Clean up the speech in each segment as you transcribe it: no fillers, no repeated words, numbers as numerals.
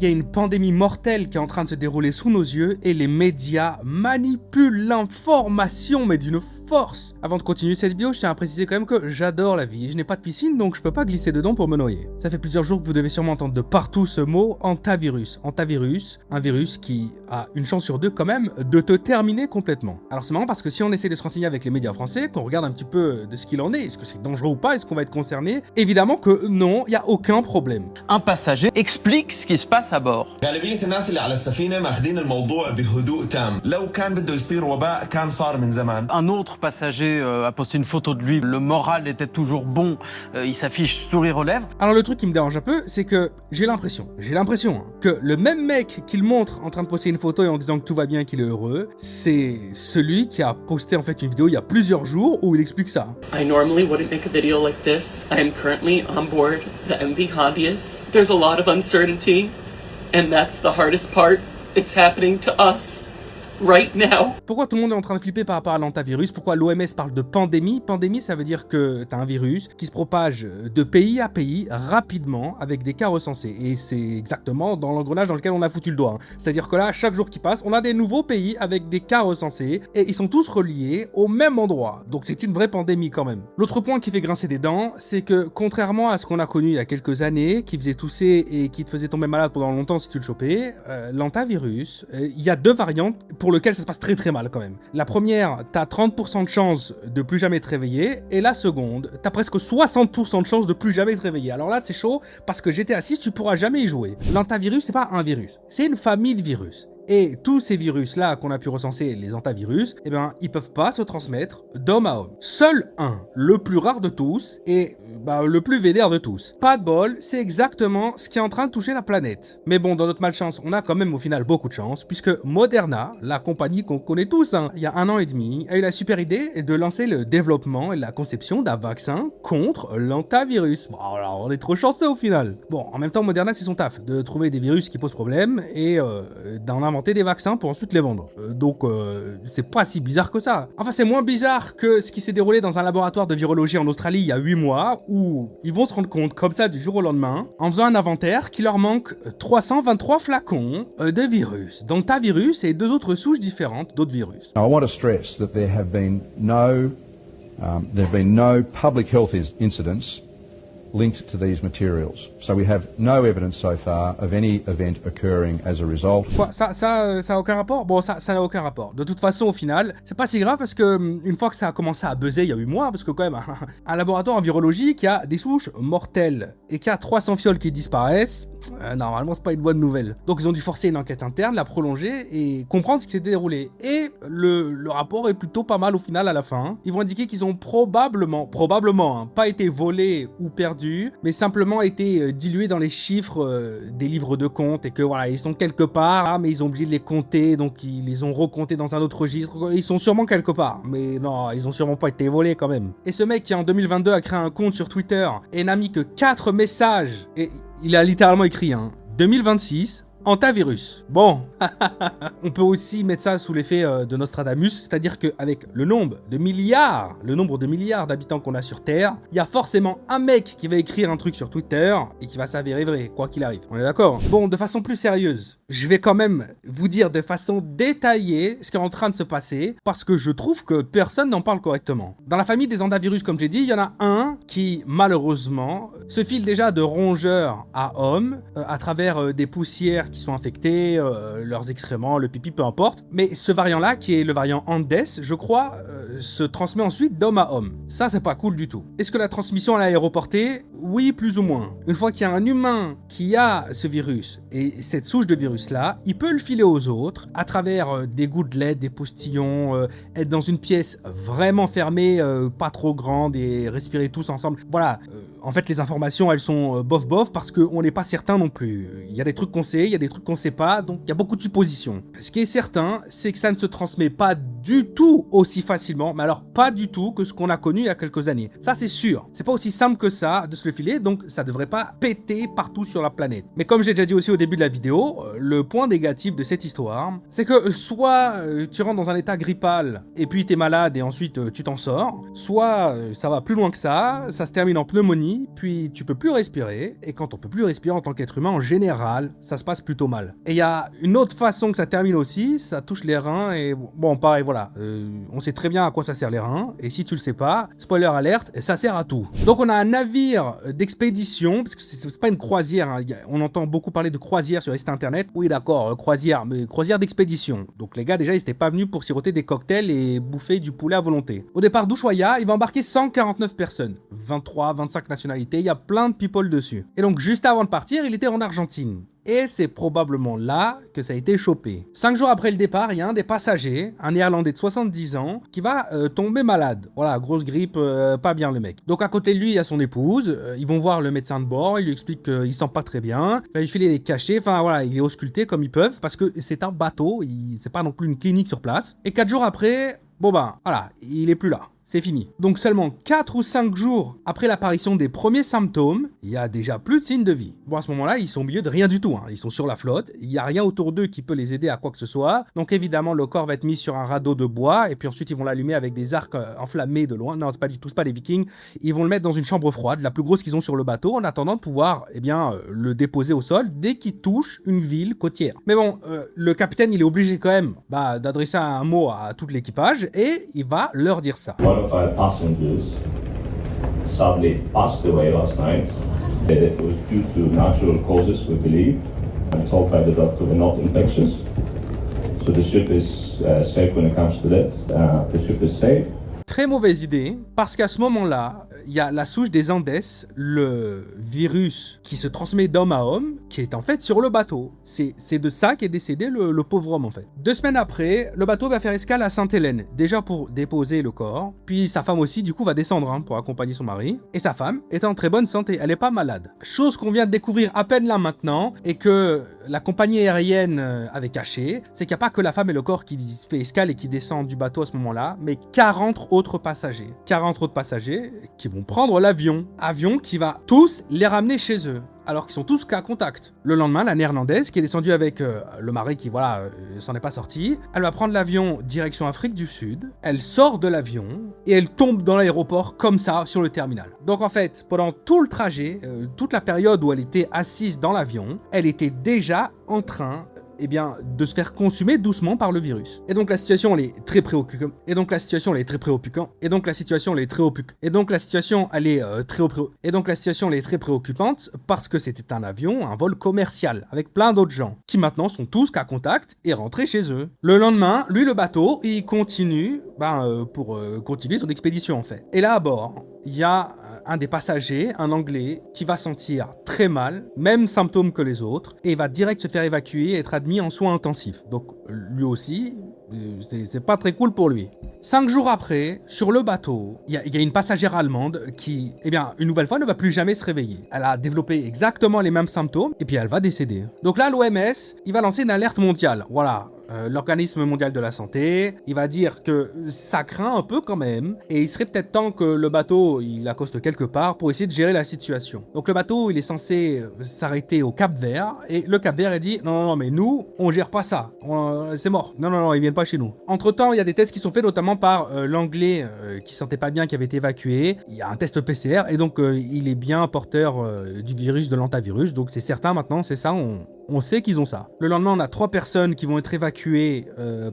Il y a une pandémie mortelle qui est en train de se dérouler sous nos yeux et les médias manipulent l'information, mais d'une force. Avant de continuer cette vidéo, je tiens à préciser quand même que j'adore la vie. Je n'ai pas de piscine, donc je peux pas glisser dedans pour me noyer. Ça fait plusieurs jours que vous devez sûrement entendre de partout ce mot hantavirus. Hantavirus, un virus qui a une chance sur deux quand même de te terminer complètement. Alors c'est marrant parce que si on essaie de se renseigner avec les médias français, qu'on regarde un petit peu de ce qu'il en est ce que c'est dangereux ou pas, est-ce qu'on va être concerné? Évidemment que non, il n'y a aucun problème. Un passager explique ce qui se passe à bord. Un autre passager a posté une photo de lui, le moral était toujours bon, il s'affiche sourire aux lèvres. Alors le truc qui me dérange un peu, c'est que j'ai l'impression que le même mec qu'il montre en train de poster une photo et en disant que tout va bien, qu'il est heureux, c'est celui qui a posté en fait une vidéo il y a plusieurs jours où il explique ça. I normally wouldn't make a video like this. I am currently on board the MV Hondius. There's a lot of uncertainty, and that's the hardest part. It's happening to us right now. Pourquoi tout le monde est en train de flipper par rapport à l'hantavirus? Pourquoi l'OMS parle de pandémie? Pandémie, ça veut dire que t'as un virus qui se propage de pays à pays rapidement avec des cas recensés. Et c'est exactement dans l'engrenage dans lequel on a foutu le doigt. C'est-à-dire que là, chaque jour qui passe, on a des nouveaux pays avec des cas recensés et ils sont tous reliés au même endroit. Donc c'est une vraie pandémie quand même. L'autre point qui fait grincer des dents, c'est que contrairement à ce qu'on a connu il y a quelques années, qui faisait tousser et qui te faisait tomber malade pendant longtemps si tu le chopais, l'hantavirus, il y a deux variantes pour lequel ça se passe très très mal quand même. La première, t'as 30% de chance de plus jamais te réveiller, et la seconde, t'as presque 60% de chance de plus jamais te réveiller. Alors là, c'est chaud, parce que GTA 6, tu pourras jamais y jouer. L'hantavirus, c'est pas un virus, c'est une famille de virus. Et tous ces virus-là qu'on a pu recenser, les hantavirus, eh ben, ils peuvent pas se transmettre d'homme à homme. Seul un, le plus rare de tous, et le plus vénère de tous. Pas de bol, c'est exactement ce qui est en train de toucher la planète. Mais bon, dans notre malchance, on a quand même au final beaucoup de chance, puisque Moderna, la compagnie qu'on connaît tous, il y a 1 an et demi, a eu la super idée de lancer le développement et la conception d'un vaccin contre l'hantavirus. Bon, alors on est trop chanceux au final. Bon, en même temps, Moderna, c'est son taf, de trouver des virus qui posent problème, et d'en inventer des vaccins pour ensuite les vendre. Donc, c'est pas si bizarre que ça. Enfin, c'est moins bizarre que ce qui s'est déroulé dans un laboratoire de virologie en Australie il y a 8 mois, où ils vont se rendre compte, comme ça, du jour au lendemain, en faisant un inventaire, qu'il leur manque 323 flacons de virus, d'hantavirus et 2 autres souches différentes d'autres virus. Now, I want to stress that there have been no public health incidents linked to these materials. So we have no evidence so far of any event occurring as a result. Quoi, ça a aucun rapport? Bon, ça n'a aucun rapport. De toute façon, au final, c'est pas si grave parce que une fois que ça a commencé à buzzer il y a 8 mois, parce que quand même, un laboratoire en virologie qui a des souches mortelles et qui a 300 fioles qui disparaissent, normalement c'est pas une bonne nouvelle. Donc ils ont dû forcer une enquête interne, la prolonger et comprendre ce qui s'était déroulé. Et le rapport est plutôt pas mal au final à la fin. Ils vont indiquer qu'ils ont probablement, pas été volés ou perdus, mais simplement été dilués dans les chiffres des livres de compte et que voilà, ils sont quelque part, mais ils ont oublié de les compter, donc ils les ont recomptés dans un autre registre. Ils sont sûrement quelque part, mais non, ils ont sûrement pas été volés quand même. Et ce mec qui en 2022 a créé un compte sur Twitter et n'a mis que 4 messages, et il a littéralement écrit 2026, hantavirus. Bon, on peut aussi mettre ça sous l'effet de Nostradamus, c'est-à-dire qu'avec le nombre de milliards d'habitants qu'on a sur Terre, il y a forcément un mec qui va écrire un truc sur Twitter et qui va s'avérer vrai, quoi qu'il arrive. On est d'accord? Bon, de façon plus sérieuse, je vais quand même vous dire de façon détaillée ce qui est en train de se passer, parce que je trouve que personne n'en parle correctement. Dans la famille des hantavirus, comme j'ai dit, il y en a un qui, malheureusement, se file déjà de rongeurs à hommes, à travers des poussières qui sont infectés, leurs excréments, le pipi, peu importe. Mais ce variant-là, qui est le variant Andes, je crois, se transmet ensuite d'homme à homme. Ça, c'est pas cool du tout. Est-ce que la transmission elle est aéroportée? Oui, plus ou moins. Une fois qu'il y a un humain qui a ce virus et cette souche de virus-là, il peut le filer aux autres à travers des gouttelettes, des postillons, être dans une pièce vraiment fermée, pas trop grande et respirer tous ensemble. Voilà. En fait, les informations, elles sont bof parce qu'on n'est pas certain non plus. Il y a des trucs qu'on sait, il y a des trucs qu'on sait pas, donc il y a beaucoup de suppositions. Ce qui est certain, c'est que ça ne se transmet pas du tout aussi facilement, mais alors pas du tout que ce qu'on a connu il y a quelques années. Ça c'est sûr. C'est pas aussi simple que ça de se le filer, donc ça devrait pas péter partout sur la planète. Mais comme j'ai déjà dit aussi au début de la vidéo, le point négatif de cette histoire, c'est que soit tu rentres dans un état grippal et puis t'es malade et ensuite tu t'en sors, soit ça va plus loin que ça se termine en pneumonie, puis tu peux plus respirer, et quand on peut plus respirer en tant qu'être humain, en général, ça se passe plutôt mal. Et il y a une autre façon que ça termine aussi, ça touche les reins, et bon, pareil, voilà, on sait très bien à quoi ça sert les reins, et si tu le sais pas, spoiler alerte, ça sert à tout. Donc on a un navire d'expédition, parce que c'est pas une croisière, hein, on entend beaucoup parler de croisière sur les sites internet, oui d'accord, croisière, mais croisière d'expédition. Donc les gars, déjà, ils étaient pas venus pour siroter des cocktails et bouffer du poulet à volonté. Au départ d'Ushuaïa, il va embarquer 149 personnes, 23, 25 nationalités, il y a plein de people dessus. Et donc juste avant de partir, il était en Argentine. Et c'est probablement là que ça a été chopé. 5 jours après le départ, il y a un des passagers, un néerlandais de 70 ans, qui va tomber malade. Voilà, grosse grippe, pas bien le mec. Donc à côté de lui, il y a son épouse, ils vont voir le médecin de bord, il lui explique qu'il se sent pas très bien, il va lui filer des cachets, enfin voilà, il est ausculté comme ils peuvent, parce que c'est un bateau, c'est pas non plus une clinique sur place. Et 4 jours après, bon ben, voilà, il est plus là. C'est fini. Donc seulement 4 ou 5 jours après l'apparition des premiers symptômes, il y a déjà plus de signes de vie. Bon, à ce moment-là, ils sont au milieu de rien du tout, hein. Ils sont sur la flotte, il n'y a rien autour d'eux qui peut les aider à quoi que ce soit. Donc évidemment, le corps va être mis sur un radeau de bois, et puis ensuite ils vont l'allumer avec des arcs enflammés de loin. Non, c'est pas du tout, c'est pas les Vikings. Ils vont le mettre dans une chambre froide, la plus grosse qu'ils ont sur le bateau, en attendant de pouvoir, le déposer au sol dès qu'il touche une ville côtière. Mais bon, le capitaine, il est obligé quand même d'adresser un mot à tout l'équipage, et il va leur dire ça. One of our passengers sadly passed away last night. It was due to natural causes, we believe. I'm told by the doctor we're not infectious. So the ship is safe when it comes to that. The ship is safe. Très mauvaise idée, parce qu'à ce moment-là, il y a la souche des Andes, le virus qui se transmet d'homme à homme, qui est en fait sur le bateau. C'est de ça qu'est décédé le pauvre homme en fait. 2 semaines après, le bateau va faire escale à Sainte-Hélène, déjà pour déposer le corps, puis sa femme aussi du coup va descendre pour accompagner son mari, et sa femme est en très bonne santé, elle est pas malade. Chose qu'on vient de découvrir à peine là maintenant, et que la compagnie aérienne avait caché, c'est qu'il n'y a pas que la femme et le corps qui fait escale et qui descendent du bateau à ce moment-là, mais 40 autres passagers. 40 autres passagers qui vont prendre l'avion. Avion qui va tous les ramener chez eux, alors qu'ils sont tous cas contact. Le lendemain, la néerlandaise, qui est descendue avec le mari qui, s'en est pas sorti, elle va prendre l'avion direction Afrique du Sud, elle sort de l'avion, et elle tombe dans l'aéroport comme ça, sur le terminal. Donc en fait, pendant tout le trajet, toute la période où elle était assise dans l'avion, elle était déjà en train de se faire consumer doucement par le virus. Et donc la situation elle est très préoccupante. Très préoccupante parce que c'était un avion, un vol commercial avec plein d'autres gens qui maintenant sont tous cas contact et rentrés chez eux. Le lendemain, lui le bateau, il continue pour continuer son expédition en fait. Et là à bord, il y a un des passagers, un Anglais, qui va sentir très mal, même symptômes que les autres, et il va direct se faire évacuer et être admis en soins intensifs. Donc lui aussi, c'est pas très cool pour lui. 5 jours après, sur le bateau, il y a une passagère allemande qui, une nouvelle fois, ne va plus jamais se réveiller. Elle a développé exactement les mêmes symptômes, et puis elle va décéder. Donc là, l'OMS, il va lancer une alerte mondiale. Voilà. L'organisme mondial de la santé, il va dire que ça craint un peu quand même, et il serait peut-être temps que le bateau, il accoste quelque part pour essayer de gérer la situation. Donc le bateau, il est censé s'arrêter au Cap-Vert, et le Cap-Vert, il dit non, mais nous, on gère pas ça, c'est mort, non, ils viennent pas chez nous. Entre-temps, il y a des tests qui sont faits notamment par l'Anglais qui sentait pas bien, qui avait été évacué. Il y a un test PCR, et donc il est bien porteur du virus, de l'antavirus, donc c'est certain maintenant, c'est ça, on sait qu'ils ont ça. Le lendemain, on a 3 personnes qui vont être évacuées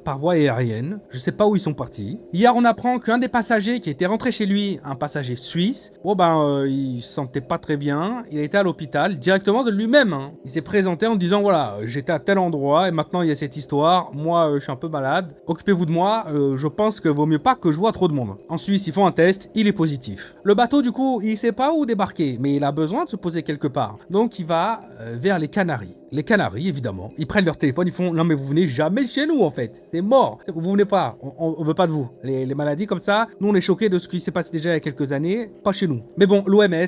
par voie aérienne. Je sais pas où ils sont partis. Hier, on apprend qu'un des passagers qui était rentré chez lui, un passager suisse, il se sentait pas très bien. Il a été à l'hôpital directement de lui-même. Il s'est présenté en disant voilà, j'étais à tel endroit et maintenant il y a cette histoire. Moi, je suis un peu malade. Occupez-vous de moi. Je pense que vaut mieux pas que je vois trop de monde. En Suisse, ils font un test. Il est positif. Le bateau, du coup, il sait pas où débarquer, mais il a besoin de se poser quelque part. Donc, il va vers les Canaries. Les Canaries, évidemment, ils prennent leur téléphone, ils font non mais vous venez jamais chez nous en fait, c'est mort, vous venez pas, on veut pas de vous. Les maladies comme ça, nous on est choqués de ce qui s'est passé déjà il y a quelques années, pas chez nous. Mais bon, l'OMS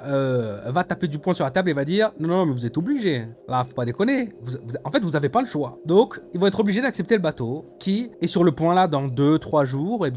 va taper du poing sur la table et va dire « Non, mais vous êtes obligés. Là, faut pas déconner. En fait, vous avez pas le choix. » Donc, ils vont être obligés d'accepter le bateau qui est sur le point là, dans 2-3 jours,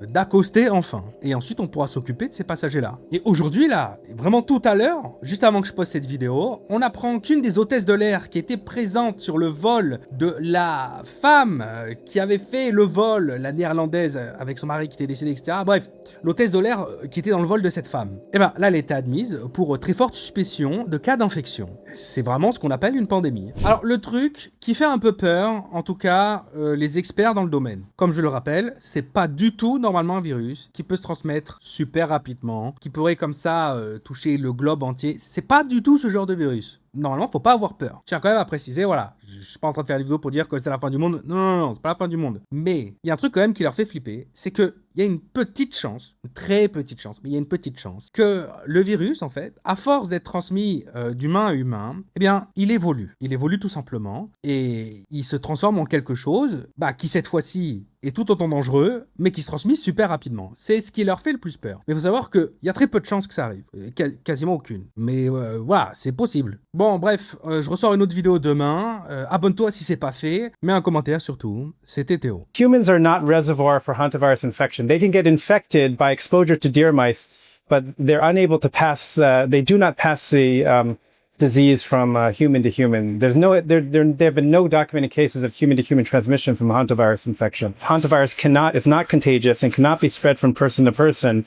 d'accoster enfin. Et ensuite, on pourra s'occuper de ces passagers-là. Et aujourd'hui, là, vraiment tout à l'heure, juste avant que je poste cette vidéo, on apprend qu'une des hôtesses de l'air qui était présente sur le vol de la femme qui avait fait le vol, la néerlandaise avec son mari qui était décédé, etc. Bref, l'hôtesse de l'air qui était dans le vol de cette femme. Et ben là, elle était admise pour très forte suspicion de cas d'infection. C'est vraiment ce qu'on appelle une pandémie. Alors le truc qui fait un peu peur, en tout cas les experts dans le domaine. Comme je le rappelle, c'est pas du tout normalement un virus qui peut se transmettre super rapidement, qui pourrait comme ça toucher le globe entier. C'est pas du tout ce genre de virus. Normalement, faut pas avoir peur. Je tiens quand même à préciser, voilà, je suis pas en train de faire une vidéo pour dire que c'est la fin du monde. Non, c'est pas la fin du monde. Mais il y a un truc quand même qui leur fait flipper, c'est que il y a une petite chance, une très petite chance, mais il y a une petite chance que le virus, en fait, à force d'être transmis d'humain à humain, eh bien, il évolue. Il évolue tout simplement et il se transforme en quelque chose, qui cette fois-ci est tout autant dangereux, mais qui se transmet super rapidement. C'est ce qui leur fait le plus peur. Mais il faut savoir qu'il y a très peu de chances que ça arrive. Quasiment aucune. Mais voilà, c'est possible. Bon, bref, je ressors une autre vidéo demain. Abonne-toi si c'est pas fait. Mets un commentaire surtout. C'était Théo. Humans are not reservoir for hantavirus infection. They can get infected by exposure to deer mice, but they're unable to pass, they do not pass the disease from human to human. There have been no documented cases of human to human transmission from hantavirus infection. Hantavirus is not contagious and cannot be spread from person to person.